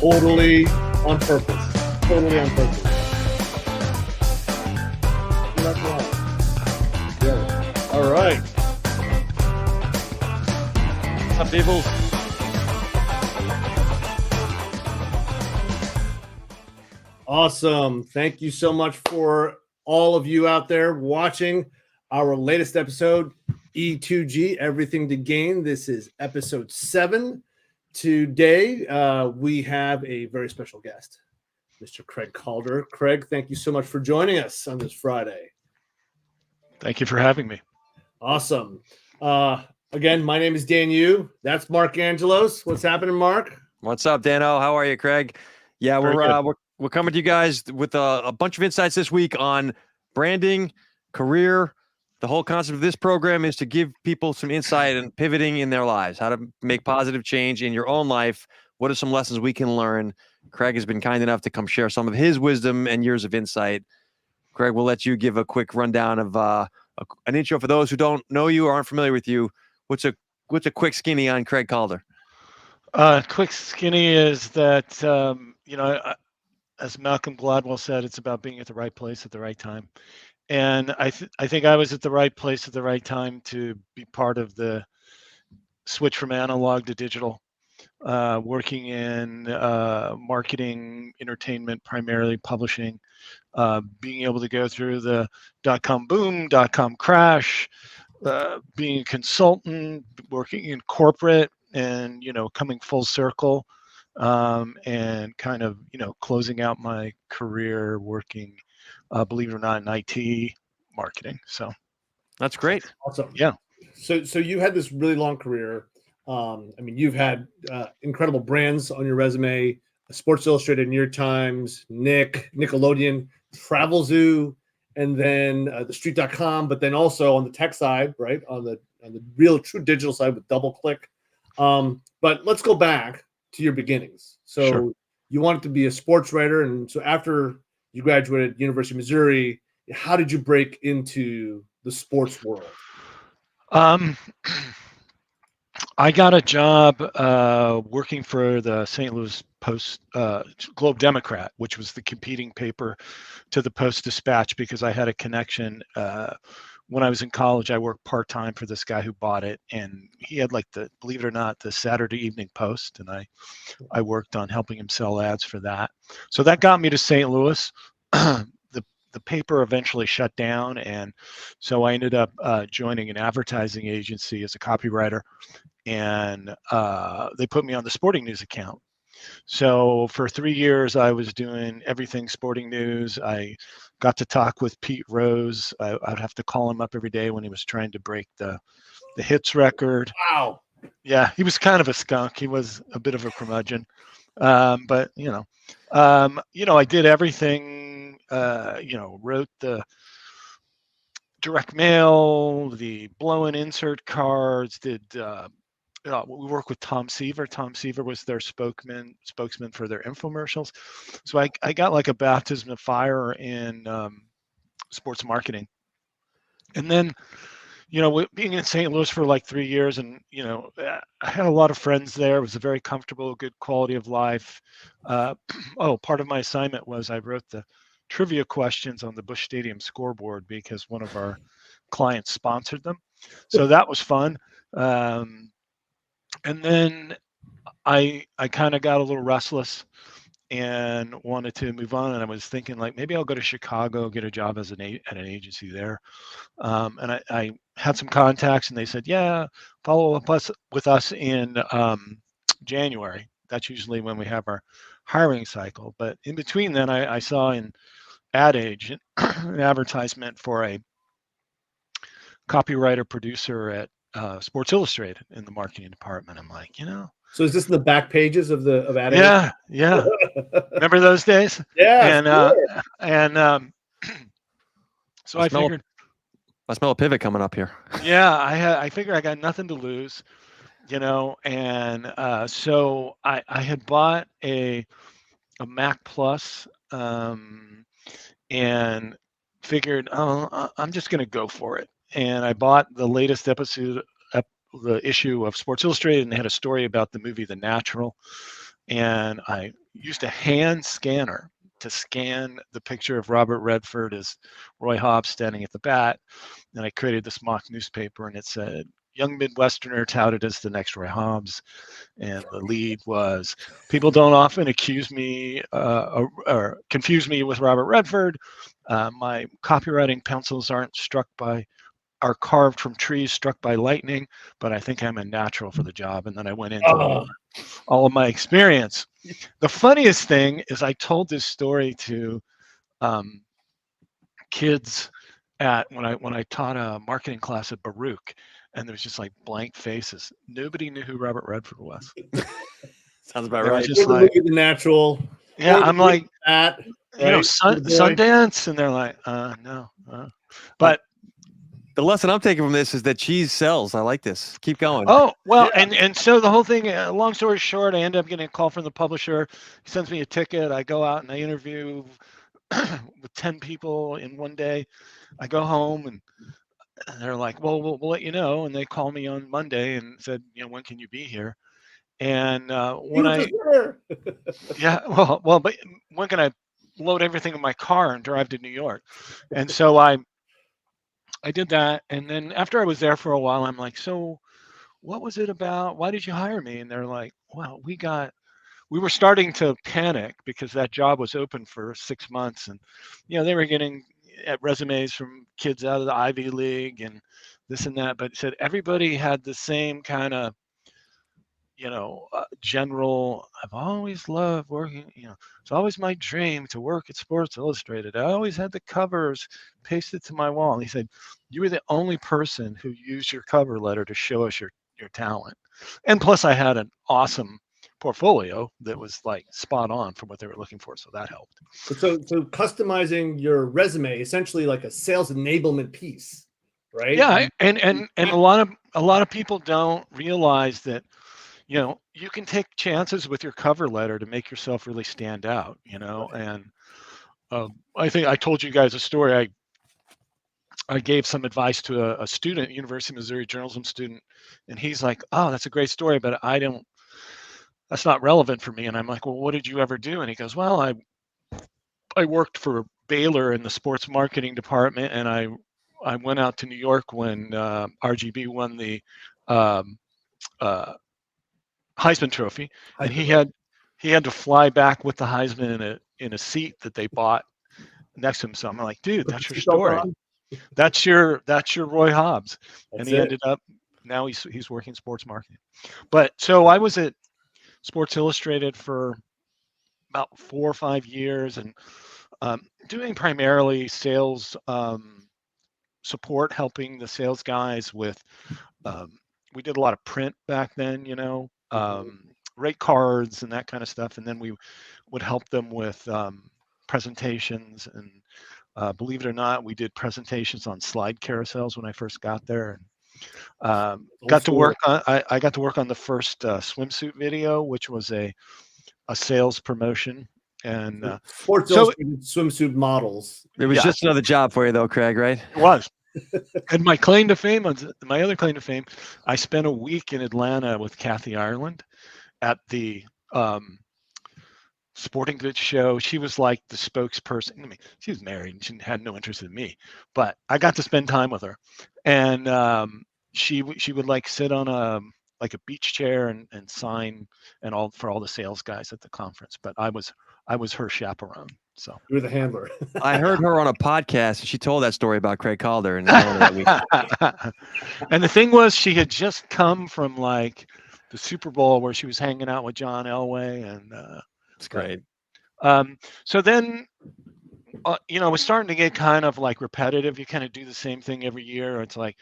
Totally on purpose. Totally on purpose. Not wrong. Yeah. All right. What's up, people? Awesome. Thank you so much for all of you out there watching our latest episode, E2G, Everything to Gain. This is episode 7. Today, we have a very special guest, Mr. Craig Calder. Craig, thank you so much for joining us on this Friday. Thank you for having me. Awesome. Again, my name is Dan Yu. That's Mark Angelos. What's happening, Mark? What's up, Dano? How are you, Craig? Yeah, we're coming to you guys with a bunch of insights this week on branding, career. The whole concept of this program is to give people some insight and pivoting in their lives, how to make positive change in your own life. What are some lessons we can learn? Craig has been kind enough to come share some of his wisdom and years of insight. Craig, we'll let you give a quick rundown of an intro for those who don't know you or aren't familiar with you. What's a quick skinny on Craig Calder? Quick skinny is that, as Malcolm Gladwell said, it's about being at the right place at the right time. And I think I was at the right place at the right time to be part of the switch from analog to digital, working in marketing, entertainment, primarily publishing, being able to go through the .com boom, .com crash, being a consultant, working in corporate, and coming full circle, and kind of closing out my career working, believe it or not, in IT marketing. So that's great. Awesome. Yeah. So you had this really long career. You've had incredible brands on your resume: Sports Illustrated, New York Times, Nickelodeon, Travel Zoo, and then the Street.com. But then also on the tech side, right, on the real true digital side with DoubleClick. But let's go back to your beginnings. So Sure. You wanted to be a sports writer, and so after you graduated University of Missouri, how did you break into the sports world? I got a job working for the St. Louis Post Globe Democrat, which was the competing paper to the Post-Dispatch, because I had a connection. When I was in college, I worked part-time for this guy who bought it, and he had, like, believe it or not, the Saturday Evening Post, and I worked on helping him sell ads for that. So that got me to St. Louis. The paper eventually shut down, and so I ended up joining an advertising agency as a copywriter, and they put me on the sporting news account. So for 3 years, I was doing everything sporting news. I got to talk with Pete Rose. I'd have to call him up every day when he was trying to break the hits record. Wow. Yeah, he was kind of a skunk. He was a bit of a curmudgeon. But I did everything. Wrote the direct mail, the blow-in insert cards. We work with Tom Seaver. Tom Seaver was their spokesman for their infomercials. So I got like a baptism of fire in sports marketing. And then, being in St. Louis for like 3 years, and I had a lot of friends there. It was a very comfortable, good quality of life. Part of my assignment was I wrote the trivia questions on the Busch Stadium scoreboard because one of our clients sponsored them. So that was fun. And then I kind of got a little restless and wanted to move on. And I was thinking, like, maybe I'll go to Chicago, get a job as at an agency there. And I had some contacts, and they said, yeah, follow up with us in January. That's usually when we have our hiring cycle. But in between then, I saw in Ad Age an advertisement for a copywriter producer at Sports Illustrated in the marketing department. I'm like, So is this in the back pages of Ad Age? Yeah. Remember those days? Yeah. So I figured, I smell a pivot coming up here. Yeah, I figured I got nothing to lose, and so I had bought a Mac Plus, and figured, I'm just going to go for it. And I bought the latest the issue of Sports Illustrated, and they had a story about the movie The Natural. and I used a hand scanner to scan the picture of Robert Redford as Roy Hobbs standing at the bat. And I created this mock newspaper, and it said, "Young Midwesterner touted as the next Roy Hobbs." And the lead was, "People don't often accuse me or confuse me with Robert Redford. My copywriting pencils are carved from trees struck by lightning, but I think I'm a natural for the job." And then I went into all of my experience. The funniest thing is I told this story to kids when I taught a marketing class at Baruch, and there was just like blank faces. Nobody knew who Robert Redford was. Sounds about They were right. just Or the like, movie The Natural. yeah, Or I'm like, that, you know, right? The boy. Sundance, and they're like, no. But The lesson I'm taking from this is that cheese sells. I like this. Keep going. oh well, Yeah. and so the whole thing. Long story short, I end up getting a call from the publisher. He sends me a ticket. I go out and I interview with 10 people in one day. I go home and they're like, "Well, we'll let you know." And they call me on Monday and said, "When can you be here?" And You when were I, just there. yeah, but when can I load everything in my car and drive to New York? And so I did that. And then after I was there for a while, I'm like, "So what was it about? Why did you hire me?" And they're like, "Well, we were starting to panic because that job was open for 6 months, and they were getting resumes from kids out of the Ivy League and this and that, but it said everybody had the same kind of general, I've always loved working, it's always my dream to work at Sports Illustrated. I always had the covers pasted to my wall." And he said, "You were the only person who used your cover letter to show us your talent. And plus I had an awesome portfolio that was like spot on for what they were looking for. So that helped." So customizing your resume, essentially like a sales enablement piece, right? Yeah. And a lot of people don't realize that you can take chances with your cover letter to make yourself really stand out, and I think I told you guys a story. I gave some advice to a student, University of Missouri journalism student, and he's like, "Oh, that's a great story, but that's not relevant for me." And I'm like, "Well, what did you ever do?" And he goes, "Well, I worked for Baylor in the sports marketing department, and I went out to New York when RGB won the um, uh, Heisman Trophy, and he had to fly back with the Heisman in a seat that they bought next to him." So I'm like, "Dude, that's your story. That's your Roy Hobbs." And That's he it. ended up, now he's working sports marketing. But so I was at Sports Illustrated for about 4 or 5 years, and doing primarily sales support, helping the sales guys with. We did a lot of print back then, rate cards and that kind of stuff, and then we would help them with presentations. And believe it or not, we did presentations on slide carousels when I first got there. And got to work on. I got to work on the first swimsuit video, which was a sales promotion. And Sports so Illustrated swimsuit models. It was yes, just another job for you, though, Craig, right? it was. And my other claim to fame, I spent a week in Atlanta with Kathy Ireland at the sporting goods show. She was like the spokesperson. I mean, she was married and she had no interest in me, but I got to spend time with her. And she would like sit on a beach chair and sign and all for all the sales guys at the conference. But I was her chaperone. So You were the handler. I heard her on a podcast, and she told that story about Craig Calder in Atlanta that week. And the thing was, she had just come from like the Super Bowl where she was hanging out with John Elway, and It's great. so then it was starting to get kind of like repetitive. You kind of do the same thing every year. It's like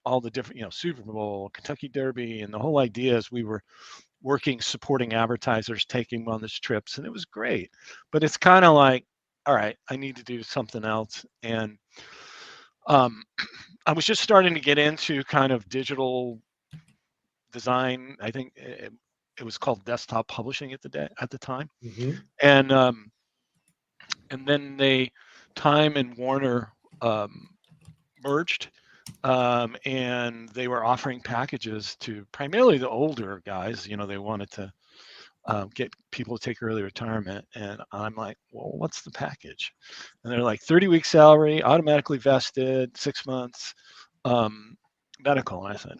all the different, Super Bowl, Kentucky Derby, and the whole idea is we were working, supporting advertisers, taking them on these trips, and it was great. But it's kind of like, all right, I need to do something else. And I was just starting to get into kind of digital design. I think it was called desktop publishing at the time. Mm-hmm. And then Time and Warner merged, and they were offering packages to primarily the older guys. They wanted to get people to take early retirement. And I'm like, well, what's the package? And they're like 30-week salary, automatically vested, 6 months, medical. And I said,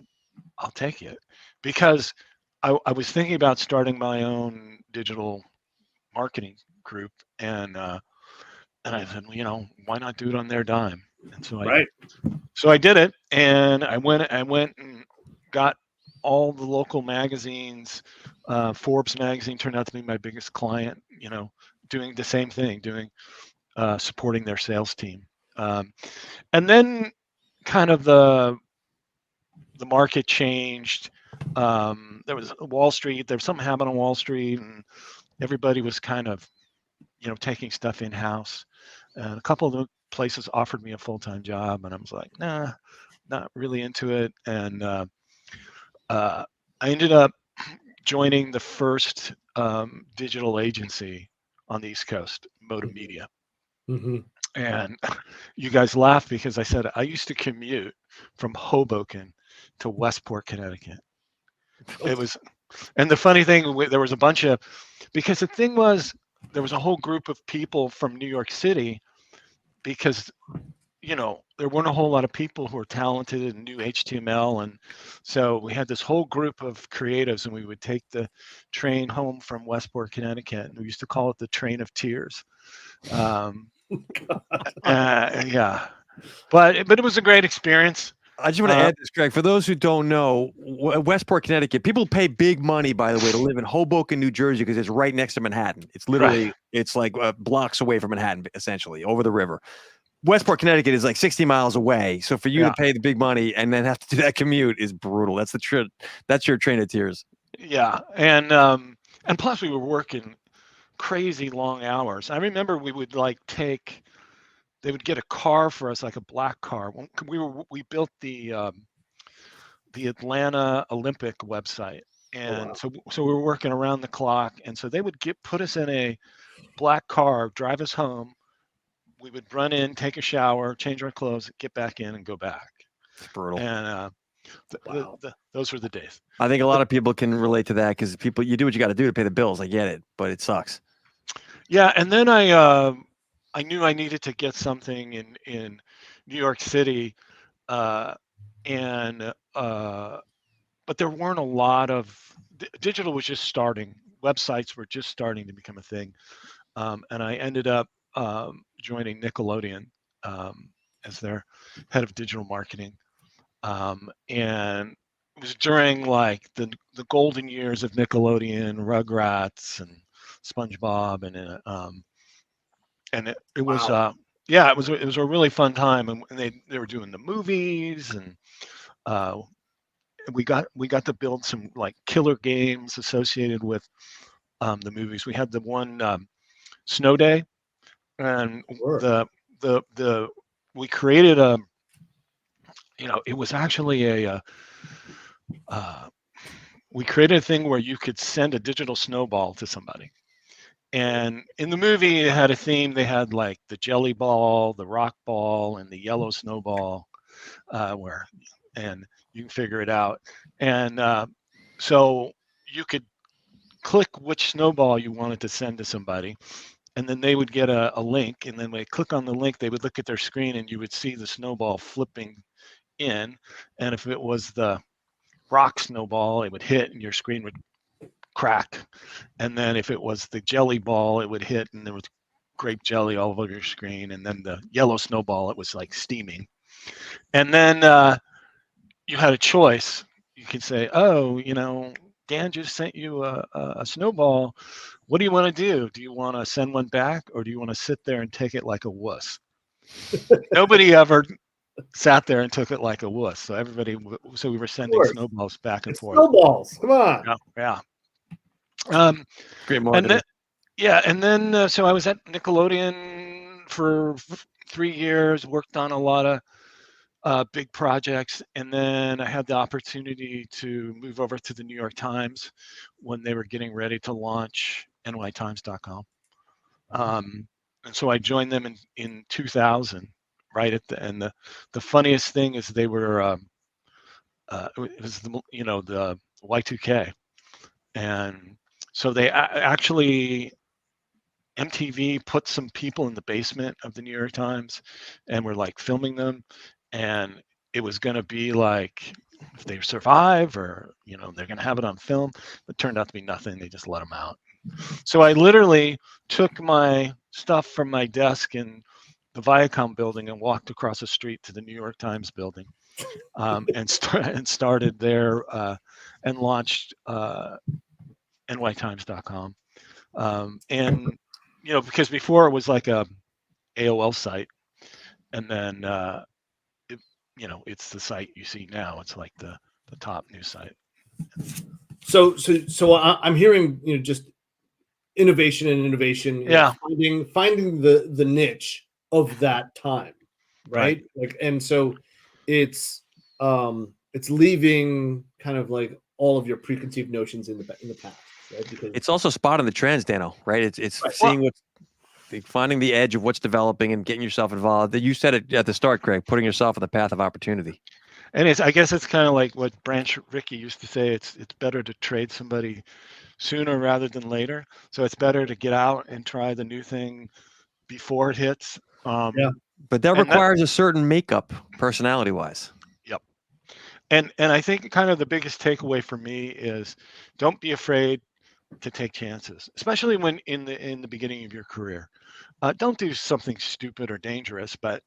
I'll take it, because I was thinking about starting my own digital marketing group, and I said, well, why not do it on their dime? And Right. so I did it, and I went and got all the local magazines. Forbes magazine turned out to be my biggest client. Doing the same thing, supporting their sales team, and then kind of the market changed. There was Wall Street. There was something happened on Wall Street, and everybody was kind of, taking stuff in house. And a couple of the places offered me a full-time job, and I was like, nah, not really into it. And I ended up joining the first digital agency on the East Coast, Motive Media. Mm-hmm. And you guys laugh because I said I used to commute from Hoboken to Westport, Connecticut. It was, and the funny thing, there was a bunch of, because the thing was, there was a whole group of people from New York City, because there weren't a whole lot of people who were talented and knew HTML, and so we had this whole group of creatives, and we would take the train home from Westport, Connecticut, and we used to call it the Train of Tears. Yeah, but it was a great experience. I just want to add this, Greg. For those who don't know, Westport, Connecticut, people pay big money, by the way, to live in Hoboken, New Jersey, because it's right next to Manhattan. It's literally, it's like blocks away from Manhattan, essentially, over the river. Westport, Connecticut is like 60 miles away. So for you to pay the big money and then have to do that commute is brutal. That's that's your train of tears. Yeah, and plus we were working crazy long hours. I remember we would they would get a car for us, like a black car. We built the Atlanta Olympic website, and so we were working around the clock, and so they would put us in a black car, drive us home. We would run in, take a shower, change our clothes, get back in, and go back. It's brutal. And those were the days. I think a lot of people can relate to that, because you do what you got to do to pay the bills. I get it, but it sucks. Yeah, and then I knew I needed to get something in New York City, but there weren't a lot of digital was just starting. Websites were just starting to become a thing, and I ended up joining Nickelodeon as their head of digital marketing, and it was during like the golden years of Nickelodeon, Rugrats, and SpongeBob, and it was it was a really fun time, and they were doing the movies, and we got to build some like killer games associated with the movies. We had the one Snow Day, and we created it was actually we created a thing where you could send a digital snowball to somebody. And in the movie, it had a theme. They had like the jelly ball, the rock ball, and the yellow snowball, and you can figure it out. And so you could click which snowball you wanted to send to somebody, and then they would get a link. And then when they click on the link, they would look at their screen, and you would see the snowball flipping in. And if it was the rock snowball, it would hit, and your screen would crack. And then if it was the jelly ball, it would hit, and there was grape jelly all over your screen. And then the yellow snowball, it was like steaming. And then you had a choice. You could say, oh, Dan just sent you a snowball. What do you want to do? Do you want to send one back, or do you want to sit there and take it like a wuss? Nobody ever sat there and took it like a wuss. So we were sending snowballs back and forth. Snowballs, come on. Yeah. Great marketing. And then so I was at Nickelodeon for 3 years, worked on a lot of big projects, and then I had the opportunity to move over to the New York Times when they were getting ready to launch nytimes.com. And so I joined them in 2000, right at the end. The funniest thing is they were it was the Y2K, and So they actually, MTV put some people in the basement of the New York Times and were like filming them. And it was going to be like, if they survive or, they're going to have it on film. It turned out to be nothing. They just let them out. So I literally took my stuff from my desk in the Viacom building and walked across the street to the New York Times building, and started there, and launched nytimes.com. And because before it was like a AOL site, and then it's the site you see now. It's like the top news site. So I'm hearing just innovation and innovation. Yeah. Finding the niche of that time, right? Like, and so it's leaving kind of like all of your preconceived notions in the past, right? Because it's also spotting the trends, Dano, right? It's seeing what's finding the edge of what's developing and getting yourself involved. You said it at the start, Craig, putting yourself on the path of opportunity. And I guess it's kind of like what Branch Rickey used to say. It's better to trade somebody sooner rather than later. So it's better to get out and try the new thing before it hits. Yeah. But that requires a certain makeup, personality-wise. Yep. And I think kind of the biggest takeaway for me is don't be afraid to take chances, especially when in the beginning of your career. Don't do something stupid or dangerous, but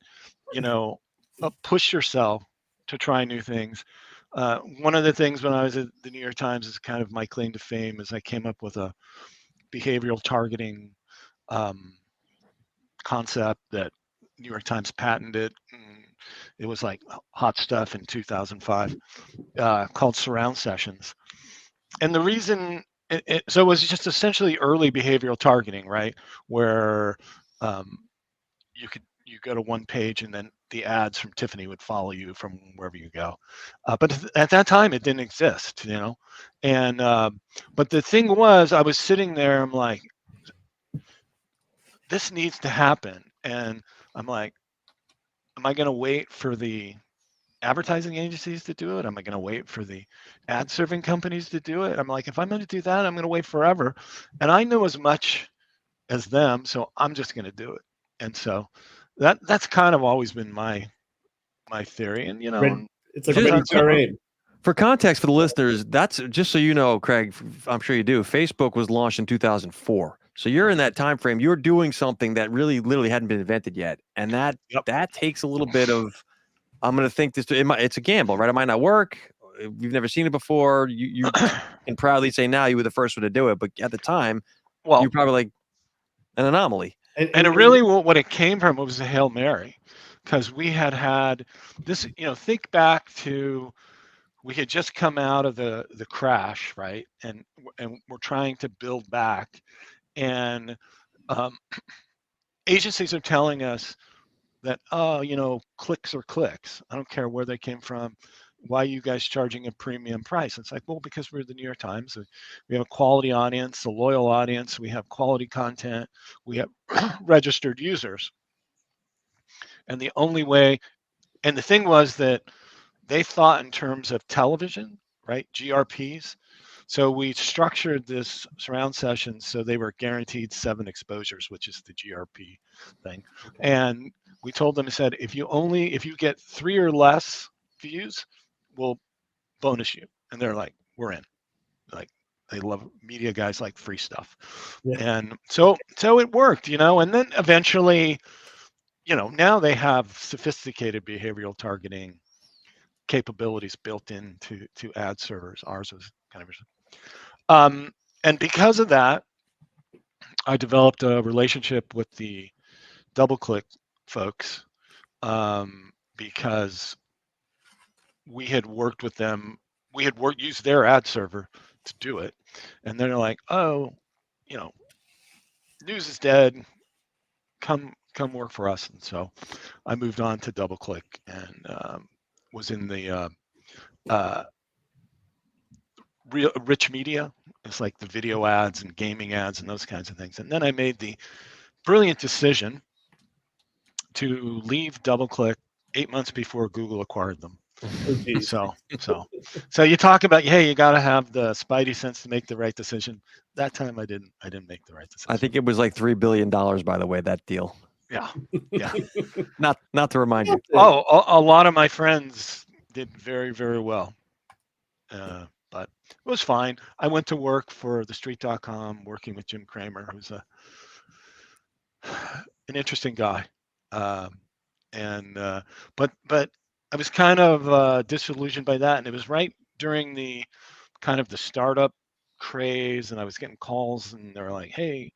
push yourself to try new things. One of the things when I was at the New York Times is kind of my claim to fame is I came up with a behavioral targeting concept that New York Times patented. It was like hot stuff in 2005, called surround sessions. And the reason, so it was just essentially early behavioral targeting, right? Where you go to one page and then the ads from Tiffany would follow you from wherever you go. But at that time, it didn't exist, And but the thing was, I was sitting there, I'm like, this needs to happen. And I'm like, am I going to wait for the advertising agencies to do it? Am I going to wait for the ad serving companies to do it? I'm like, if I'm going to do that, I'm going to wait forever. And I know as much as them, so I'm just going to do it. And so that's kind of always been my theory. And it's like ready to aim. For context for the listeners, that's just so you know, Craig, I'm sure you do. Facebook was launched in 2004. So you're in that time frame. You're doing something that really literally hadn't been invented yet. And that takes a little bit of, I'm going to think this, it's a gamble, right? It might not work. You've never seen it before. You can proudly say now you were the first one to do it. But at the time, you're probably like an anomaly. And it really, what it came from was a Hail Mary. Because we had this, think back to, we had just come out of the crash, right? And we're trying to build back. And agencies are telling us that, clicks are clicks. I don't care where they came from. Why are you guys charging a premium price? It's like, well, because we're the New York Times. We have a quality audience, a loyal audience. We have quality content. We have registered users. And the only way, and the thing was that they thought in terms of television, right? GRPs. So we structured this surround session so they were guaranteed 7 exposures, which is the GRP thing. And we told them, said, if you get 3 or less views, we'll bonus you. And they're like, we're in. Like, they love media guys, like free stuff. Yeah. And so it worked, and then eventually, now they have sophisticated behavioral targeting capabilities built into ad servers. Ours was kind of, and because of that, I developed a relationship with the DoubleClick folks, because we had worked with them. We had used their ad server to do it, and they're like, "Oh, news is dead. Come work for us." And so I moved on to DoubleClick and was in the rich media. It's like the video ads and gaming ads and those kinds of things. And then I made the brilliant decision to leave DoubleClick 8 months before Google acquired them. Oh, geez. So you talk about, hey, you got to have the spidey sense to make the right decision. That time I didn't make the right decision. I think it was like $3 billion, by the way, that deal. Yeah. Not to remind you. Oh, a lot of my friends did very, very well. But it was fine. I went to work for thestreet.com, working with Jim Cramer, who's an interesting guy. But I was kind of disillusioned by that, and it was right during the kind of the startup craze, and I was getting calls, and they were like, "Hey,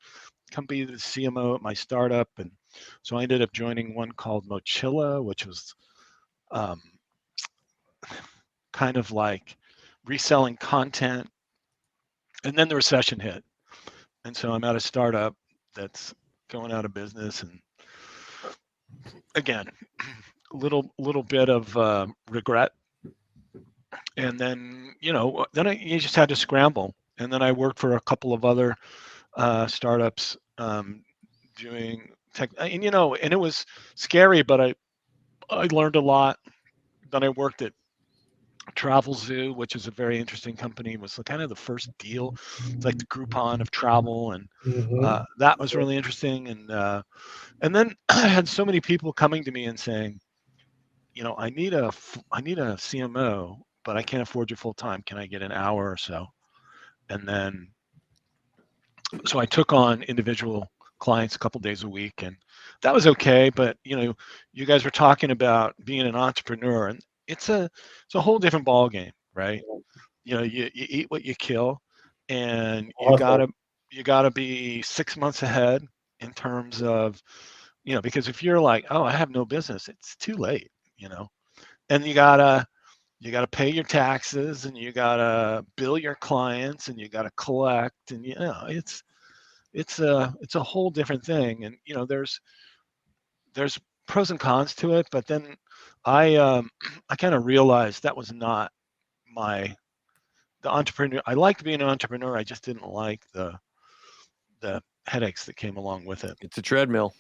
come be the CMO at my startup," and so I ended up joining one called Mochilla, which was um, kind of like reselling content, and then the recession hit, and so I'm at a startup that's going out of business, and again, little bit of regret, and then you just had to scramble, and then I worked for a couple of other startups doing tech, and and it was scary, but I learned a lot. Then I worked at Travel Zoo, which is a very interesting company. It was kind of the first deal. It's like the Groupon of travel, and Mhm. that was really interesting. And then I had so many people coming to me and saying, I need a CMO, but I can't afford you full time. Can I get an hour or so? And then so I took on individual clients a couple days a week, and that was okay. But you guys were talking about being an entrepreneur, and it's a whole different ball game, right? You eat what you kill, and Awesome. you gotta be 6 months ahead in terms of because if you're like, oh, I have no business, it's too late, and you gotta pay your taxes, and you gotta bill your clients, and you gotta collect, and it's a whole different thing, and there's pros and cons to it, but then I kind of realized that was not my the entrepreneur. I liked being an entrepreneur. I just didn't like the headaches that came along with it. It's a treadmill.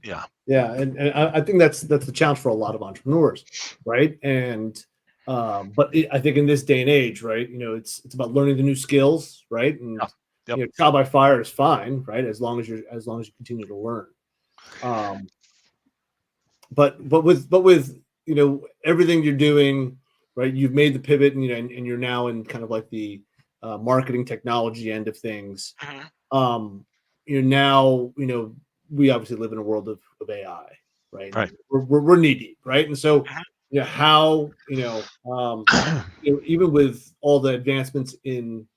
Yeah. Yeah, and I think that's the challenge for a lot of entrepreneurs, right? And I think in this day and age, right, it's about learning the new skills, right? And Yep. trial by fire is fine, right? As long as you continue to learn. Um, but with everything you're doing, right? You've made the pivot, and you're now in kind of like the marketing technology end of things. Mhm. You're now, we obviously live in a world of AI, right? Right. We're knee deep, right? And so, Mhm. how, even with all the advancements in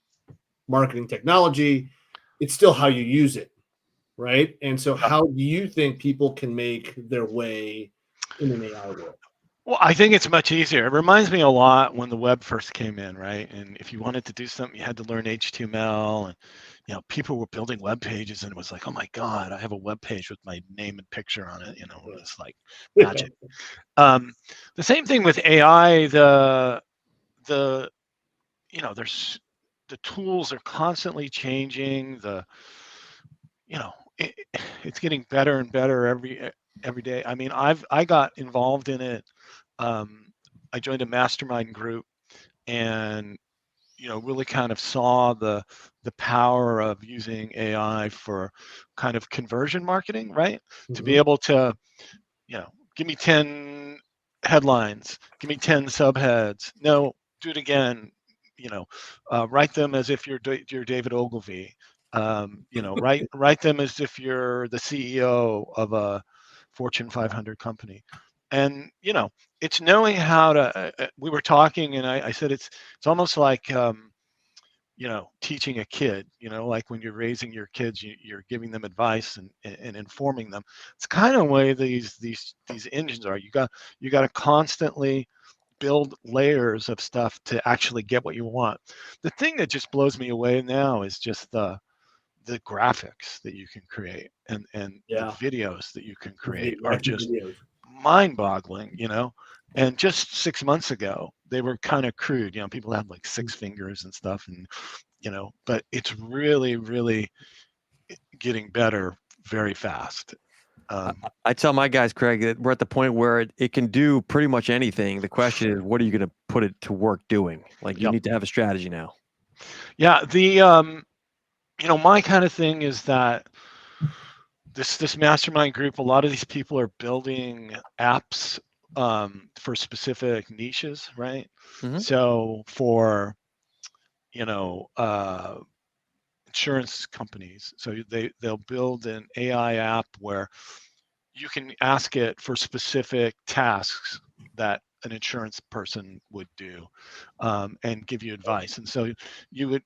marketing technology, it's still how you use it, right? And so, Yep. how do you think people can make their way in an AI world? Well, I think it's much easier. It reminds me a lot when the web first came in, right? And if you wanted to do something, you had to learn HTML, and people were building web pages, and it was like, oh my God, I have a web page with my name and picture on it. It's like magic. The same thing with AI. The there's the tools are constantly changing. It, it's getting better and better every day. I mean, I got involved in it. I joined a mastermind group, and really kind of saw the power of using AI for kind of conversion marketing, right? To be Mhm. able to, give me 10 headlines, give me 10 subheads. No, do it again. Write them as if you're David Ogilvy. Write them as if you're the CEO of a Fortune 500 company. And it's knowing how to. We were talking, and I said it's almost like teaching a kid. Like when you're raising your kids, you're giving them advice and informing them. It's kind of the way these engines are. You got to constantly build layers of stuff to actually get what you want. The thing that just blows me away now is just the graphics that you can create, and the Yeah, videos that you can create are watching just videos. mind-boggling. And just 6 months ago, they were kind of crude. People had like 6 fingers and stuff, and but it's really, really getting better very fast. I tell my guys, Craig, that we're at the point where it can do pretty much anything. The question is, what are you going to put it to work doing? Like, you need to have a strategy now. Yeah, my kind of thing is that this mastermind group, a lot of these people are building apps for specific niches, right? Mhm. So for insurance companies, so they'll build an AI app where you can ask it for specific tasks that an insurance person would do, and give you advice. And so you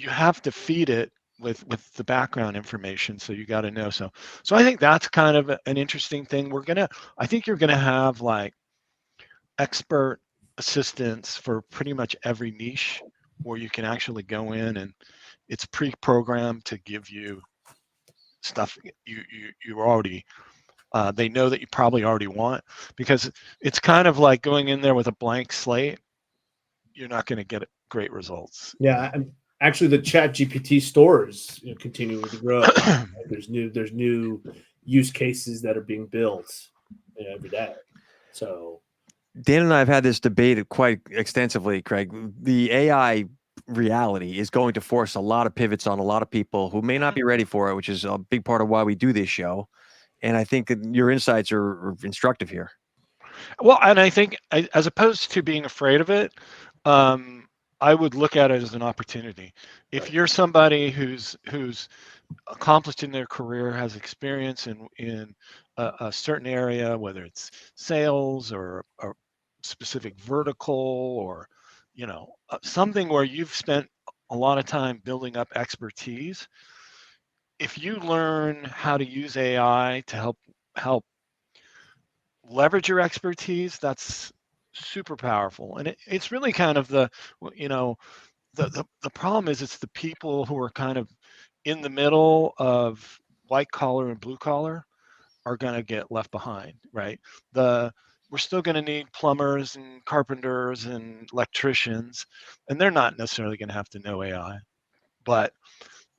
have to feed it with the background information, so you got to know. So I think that's kind of an interesting thing. I think you're gonna have like expert assistants for pretty much every niche, where you can actually go in and it's pre-programmed to give you stuff you already they know that you probably already want, because it's kind of like going in there with a blank slate. You're not going to get great results. Yeah, actually, the Chat GPT store is continuing to grow. There's new use cases that are being built every day. So Dan and I have had this debate quite extensively, Craig. The AI reality is going to force a lot of pivots on a lot of people who may not be ready for it, which is a big part of why we do this show. And I think that your insights are instructive here. Well, and I think as opposed to being afraid of it, I would look at it as an opportunity. If you're somebody who's accomplished in their career, has experience in a certain area, whether it's sales or a specific vertical, or something where you've spent a lot of time building up expertise, if you learn how to use AI to help leverage your expertise, that's super powerful. And it's really kind of the problem is, it's the people who are kind of in the middle of white collar and blue collar are going to get left behind, right? We're still going to need plumbers and carpenters and electricians, and they're not necessarily going to have to know AI. But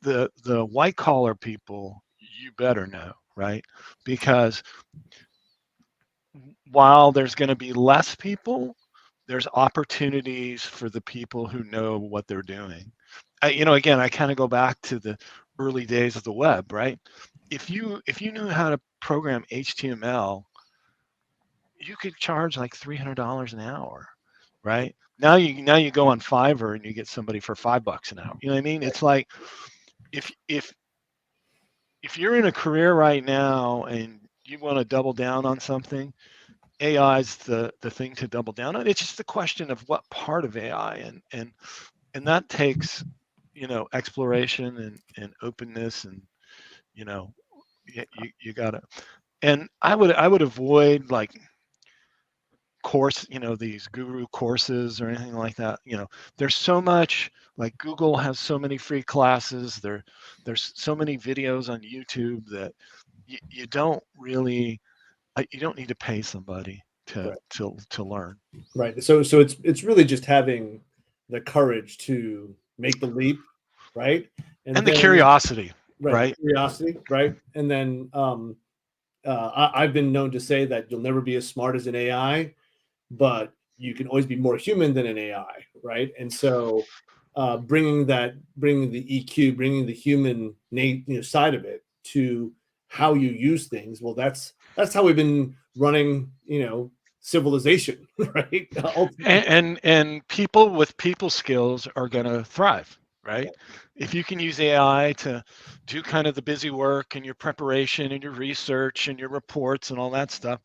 the white collar people, you better know, right? Because while there's going to be less people, there's opportunities for the people who know what they're doing. Again, I kind of go back to the early days of the web, right? If you knew how to program HTML, you could charge like $300 an hour, right? Now you go on Fiverr and you get somebody for $5 an hour. You know what I mean? It's like if you're in a career right now and you want to double down on something, AI is the thing to double down on. It's just a question of what part of AI, and that takes exploration and openness, and you gotta. And I would avoid like these guru courses or anything like that. There's so much, like Google has so many free classes. There's so many videos on YouTube that you don't really you don't need to pay somebody to learn. right. So it's really just having the courage to make the leap, right? And the curiosity, right? Curiosity, right? And then I've been known to say that you'll never be as smart as an AI, but you can always be more human than an AI, right? And so bringing the EQ, bringing the human side of it to how you use things. Well, that's how we've been running, civilization, right? And people with people skills are going to thrive, right? If you can use AI to do kind of the busy work and your preparation and your research and your reports and all that stuff,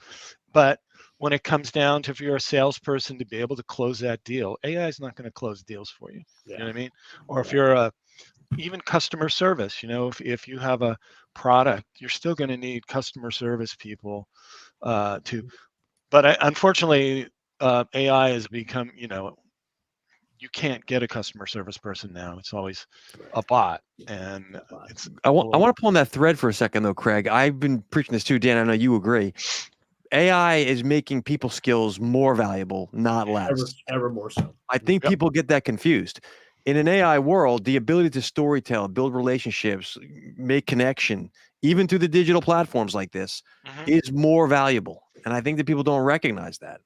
but when it comes down to, if you're a salesperson, to be able to close that deal, AI is not going to close deals for you. You know what I mean? Or if you're even customer service, if you have a product, you're still going to need customer service people to. But unfortunately, AI has become, you can't get a customer service person now. It's always a bot, and it's. I want to pull on that thread for a second, though, Craig. I've been preaching this too, Dan. I know you agree. AI is making people skills more valuable, not less. Ever more so. I think people get that confused. In an AI world, the ability to storytell, build relationships, make connection even through the digital platforms like this, Mhm. is more valuable. And I think that people don't recognize that.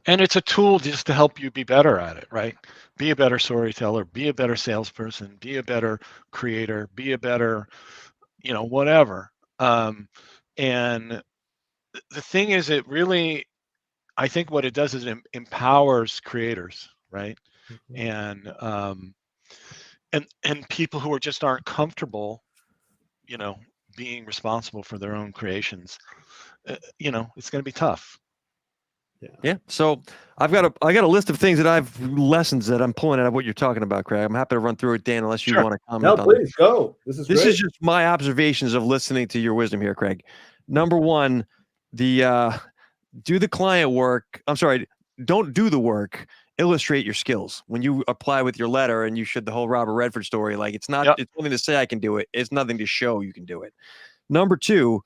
And it's a tool just to help you be better at it, right? Be a better storyteller, be a better salesperson, be a better creator, be a better, whatever. And the thing is, it really, I think what it does is it empowers creators, right? Mhm. And people who just aren't comfortable, you know, being responsible for their own creations. It's going to be tough. Yeah. So I got a list of things that lessons that I'm pulling out of what you're talking about, Craig. I'm happy to run through it, Dan, unless you Sure. want to comment No, on this. please go. This is This great. is just my observations of listening to your wisdom here, Craig. Number one, do the client work. I'm sorry, don't do the work. Illustrate your skills. When you apply with your letter and you should the whole Robert Redford story, like it's Yep. one thing to say I can do it. It's nothing to show you can do it. Number two,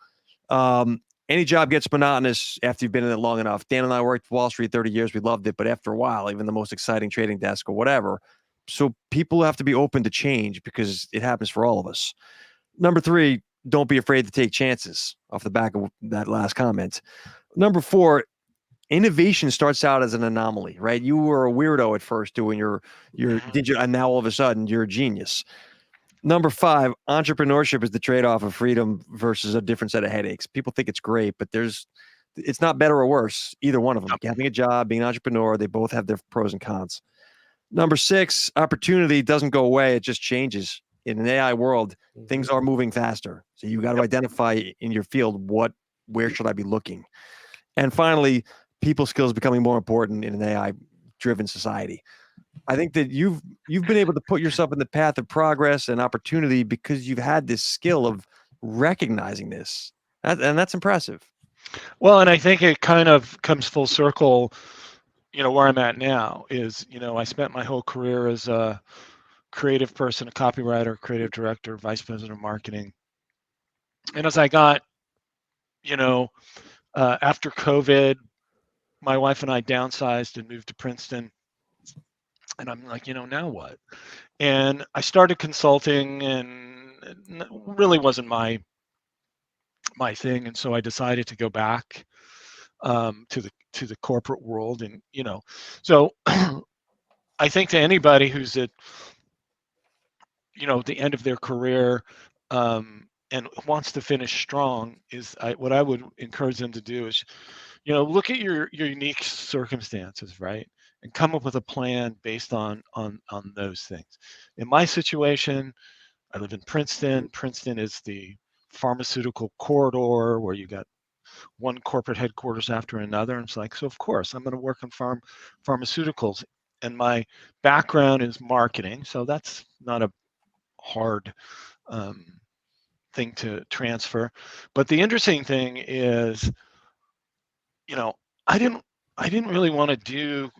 any job gets monotonous after you've been in it long enough. Dan and I worked Wall Street 30 years. We loved it. But after a while, even the most exciting trading desk or whatever. So people have to be open to change because it happens for all of us. Number three, don't be afraid to take chances off the back of that last comment. Number four, innovation starts out as an anomaly, right? You were a weirdo at first doing your digital, and now all of a sudden you're a genius. Number five, entrepreneurship is the trade-off of freedom versus a different set of headaches. People think it's great, but it's not better or worse, either one of them. Yep. Having a job, being an entrepreneur, they both have their pros and cons. Number six, opportunity doesn't go away. It just changes. In an AI world, things are moving faster. So you got to identify in your field, where should I be looking? And finally, people skills becoming more important in an AI-driven society. I think that you've been able to put yourself in the path of progress and opportunity because you've had this skill of recognizing this, and that's impressive. Well, and I think it kind of comes full circle. Where I'm at now is, I spent my whole career as a creative person, a copywriter, creative director, vice president of marketing. And as I got, after COVID, my wife and I downsized and moved to Princeton. And I'm like, now what? And I started consulting, and it really wasn't my thing. And so I decided to go back to the corporate world. And so I think to anybody who's at the end of their career, and wants to finish strong, what I would encourage them to do is, look at your unique circumstances, right, and come up with a plan based on those things. In my situation, I live in Princeton. Princeton is the pharmaceutical corridor where you got one corporate headquarters after another. And it's like, so of course I'm going to work on pharmaceuticals. And my background is marketing, so that's not a hard thing to transfer. But the interesting thing is, I didn't really want to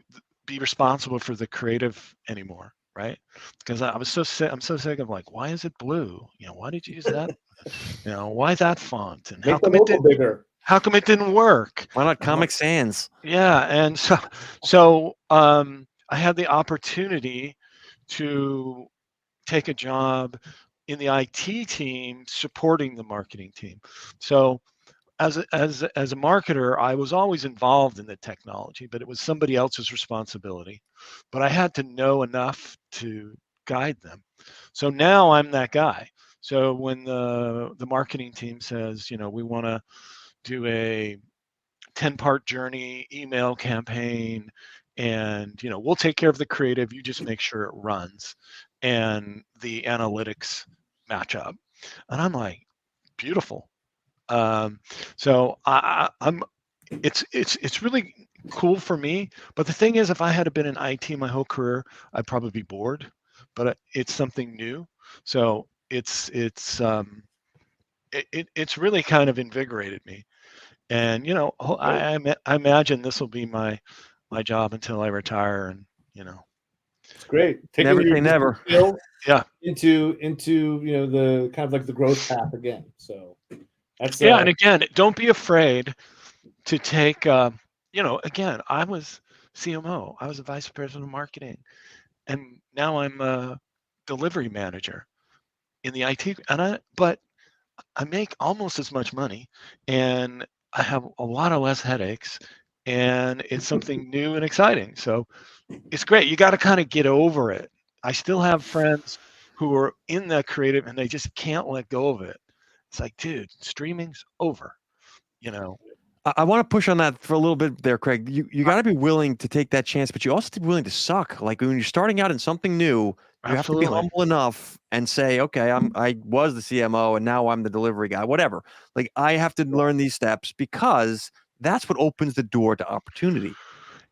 be responsible for the creative anymore, right? Because I'm so sick of, like, why is it blue? Why did you use that? Why that font? And Make the logo bigger. how come it didn't work? Why not Comic Sans? Yeah, and so I had the opportunity to take a job in the IT team supporting the marketing team. So as a marketer, I was always involved in the technology, but it was somebody else's responsibility. But I had to know enough to guide them. So now I'm that guy. So when the marketing team says, we want to do a 10-part journey email campaign, and we'll take care of the creative, you just make sure it runs and the analytics match up. And I'm like, beautiful. So I'm it's really cool for me. But the thing is, if I had been in IT my whole career, I'd probably be bored. But it's something new, so it's really kind of invigorated me. And I imagine this will be my job until I retire. And It's great. Taking Never your say never. skills yeah, into the kind of like the growth path again. So that's yeah. And again, don't be afraid to take. Again, I was CMO. I was a vice president of marketing, and now I'm a delivery manager in the IT. But I make almost as much money, and I have a lot of less headaches, and it's something new and exciting. So it's great. You got to kind of get over it. I still have friends who are in that creative and they just can't let go of it. It's like, dude, streaming's over, you know. I want to push on that for a little bit there, Craig. You got to be willing to take that chance, but you also have to be willing to suck. Like when you're starting out in something new, you have to be Absolutely. humble enough and say, okay, I was the CMO and now I'm the delivery guy, whatever. Like I have to learn these steps because that's what opens the door to opportunity.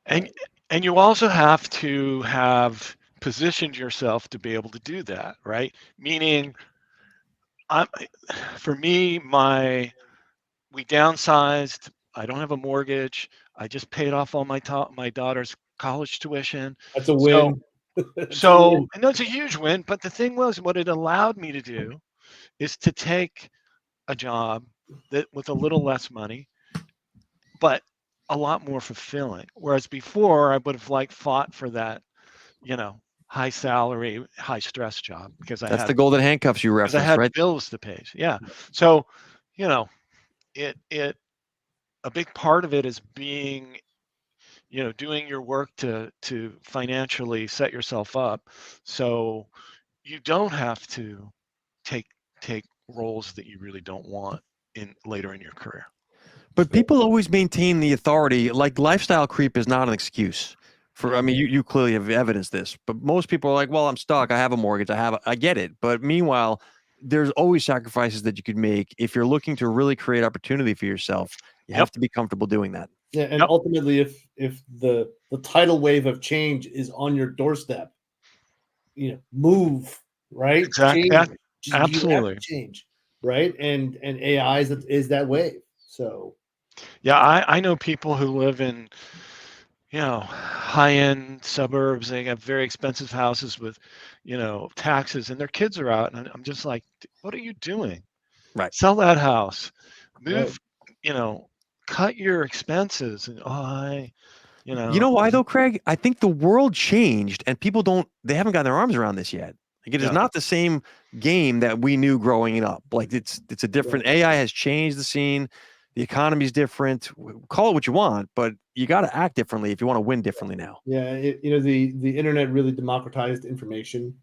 And and you also have to have positioned yourself to be able to do that, right? Meaning I'm for me, we downsized. I don't have a mortgage. I just paid off all my daughter's college tuition. That's a So win. That's a win. I know it's a huge win, but the thing was, what it allowed me to do is to take a job that with a little less money, but a lot more fulfilling. Whereas before, I would have like fought for that, you know, high salary, high stress job That's the golden handcuffs you because I referenced, had right? bills to pay. Yeah. So, you know, it a big part of it is being, doing your work to financially set yourself up so you don't have to take take roles that you really don't want in later in your career. But people always maintain the authority. Like lifestyle creep is not an excuse for. I mean, you clearly have evidenced this, but most people are like, "Well, I'm stuck. I have a mortgage. I get it." But meanwhile, there's always sacrifices that you could make if you're looking to really create opportunity for yourself. You Yep. have to be comfortable doing that. Yeah, and Yep. ultimately, if the tidal wave of change is on your doorstep, move, right? Exactly. Change. You have to Absolutely. change, right? And AI is that wave. So Yeah, I know people who live in, high-end suburbs. They have very expensive houses with, taxes, and their kids are out, and I'm just like, what are you doing? Right. Sell that house, right, move, you know, cut your expenses, and You know why though, Craig? I think the world changed and people they haven't gotten their arms around this yet. Like it is yeah, not the same game that we knew growing up. Like it's a different AI has changed the scene. The economy's different. Call it what you want, but you got to act differently if you want to win differently now. yeah. The internet really democratized information,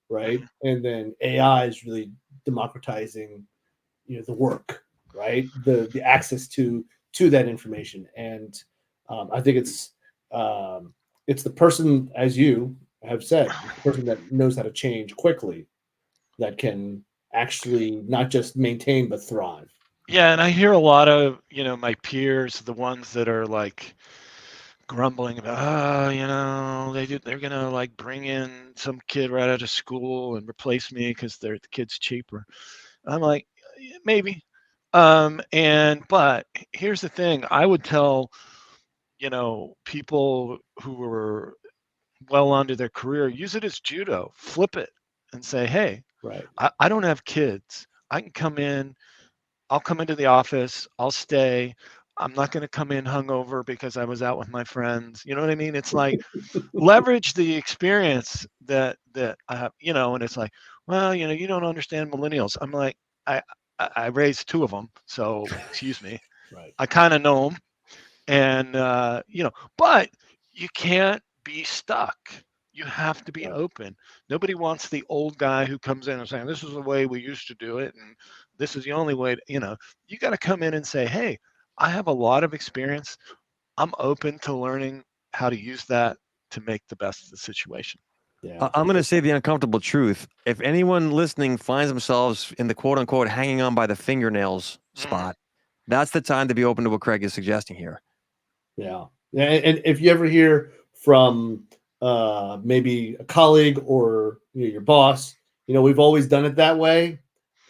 right? mhm, And then AI is really democratizing, the work, right? The access to that information, and I think it's the person, as you have said, it's the person that knows how to change quickly that can actually not just maintain but thrive. yeah. And I hear a lot of, my peers, the ones that are like grumbling about, they're gonna like bring in some kid right out of school and replace me because the kid's cheaper. I'm like, "Yeah, maybe. But here's the thing, I would tell, people who were well onto their career, use it as judo, flip it and say, hey, Right. I don't have kids. I can come in, I'll come into the office, I'll stay. I'm not going to come in hungover because I was out with my friends. You know what I mean? It's like leverage the experience that I have, and it's like, well, you don't understand millennials. I'm like, I I raised two of them, so excuse me. Right. I kind of know them, and but you can't be stuck. You have to be Right. open. Nobody wants the old guy who comes in and saying, this is the way we used to do it and this is the only way you got to come in and say, hey, I have a lot of experience. I'm open to learning how to use that to make the best of the situation. Yeah. I'm going to say the uncomfortable truth. If anyone listening finds themselves in the quote unquote hanging on by the fingernails Mm, spot, that's the time to be open to what Craig is suggesting here. Yeah. Yeah. And if you ever hear from maybe a colleague or your boss, we've always done it that way.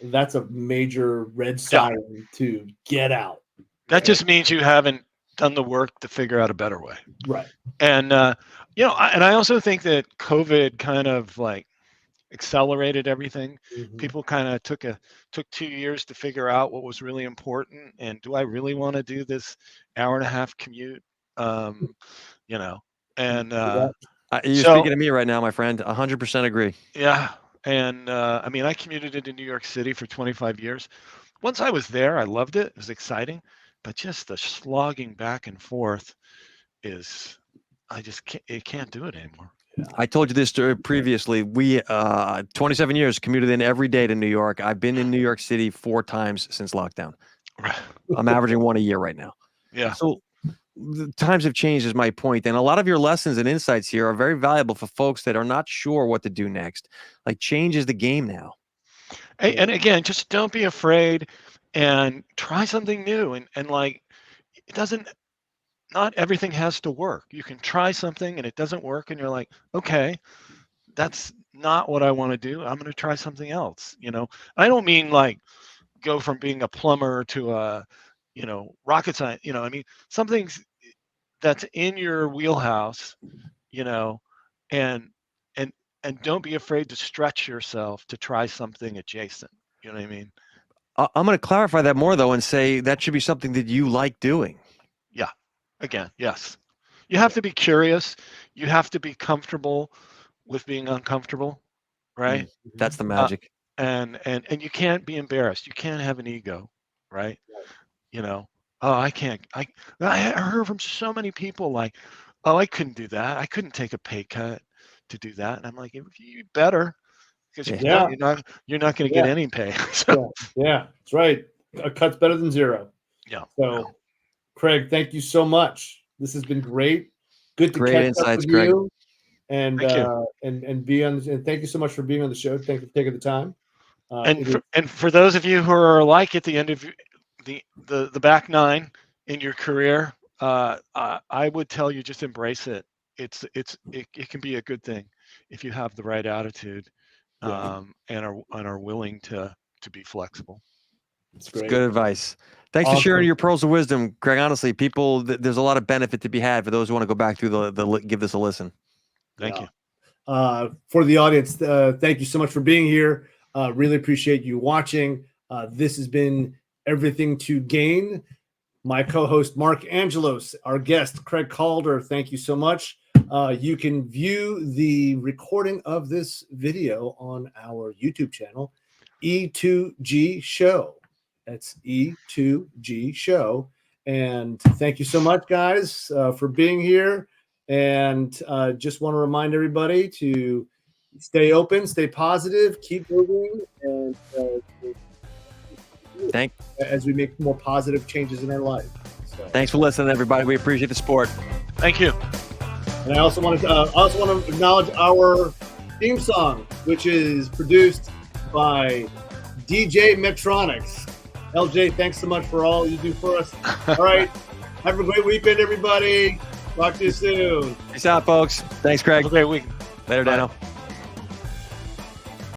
That's a major red yeah, sign to get out. that Right. just means you haven't done the work to figure out a better way. Right. And I also think that COVID kind of like accelerated everything. Mhm. People kind of took 2 years to figure out what was really important, and do I really want to do this hour and a half commute? Um, you know, and Yeah. You're so speaking to me right now, my friend. 100% agree. yeah, and I mean, I commuted into New York City for 25 years. once I was there, I loved it. It was exciting, but just the slogging back and forth is, you can't do it anymore. I told you this previously. We 27 years commuted in every day to New York. I've been in New York City 4 times since lockdown. I'm averaging 1 a year right now. Yeah. So the times have changed is my point. And a lot of your lessons and insights here are very valuable for folks that are not sure what to do next. Like, change is the game now. And again, just don't be afraid and try something new. And like, not everything has to work. You can try something and it doesn't work and you're like, okay, that's not what I want to do. I'm going to try something else. I don't mean like go from being a plumber to a, rocket science, I mean, something that's in your wheelhouse, and and don't be afraid to stretch yourself to try something adjacent. You know what I mean? I'm going to clarify that more though and say that should be something that you like doing. Yeah. Again, yes. You have to be curious. You have to be comfortable with being uncomfortable, right? That's the magic. And you can't be embarrassed. You can't have an ego, right? Oh, I can't. I heard from so many people like, oh, I couldn't do that. I couldn't take a pay cut to do that. And I'm like, you better, because you're not going to get any pay. So. Yeah, that's right. A cut's better than zero. Yeah. So, Craig, thank you so much. This has been great. Good to Great catch insights, up with Craig. you. And Thank you. And be on. And thank you so much for being on the show. Thank you for taking the time. And for those of you who are like at the end of the back 9 in your career, I would tell you just embrace it. It can be a good thing if you have the right attitude, and are willing to be flexible. It's great. Good advice. Thanks for sharing your pearls of wisdom, Craig. Honestly, people, there's a lot of benefit to be had for those who want to go back through give this a listen. Thank you. For the audience, thank you so much for being here. Really appreciate you watching. This has been Everything to Gain. My co-host, Mark Angelos, our guest, Craig Calder. Thank you so much. You can view the recording of this video on our YouTube channel, E2G Show. That's E2G Show. And thank you so much, guys, for being here. And just want to remind everybody to stay open, stay positive, keep moving, and as we make more positive changes in our life. So. Thanks for listening, everybody. We appreciate the support. Thank you. And I also want to acknowledge our theme song, which is produced by DJ Metronics. LJ, thanks so much for all you do for us. All right. Have a great weekend, everybody. Talk to you soon. Peace out, folks. Thanks, Craig. Have a great week. Later, Dano.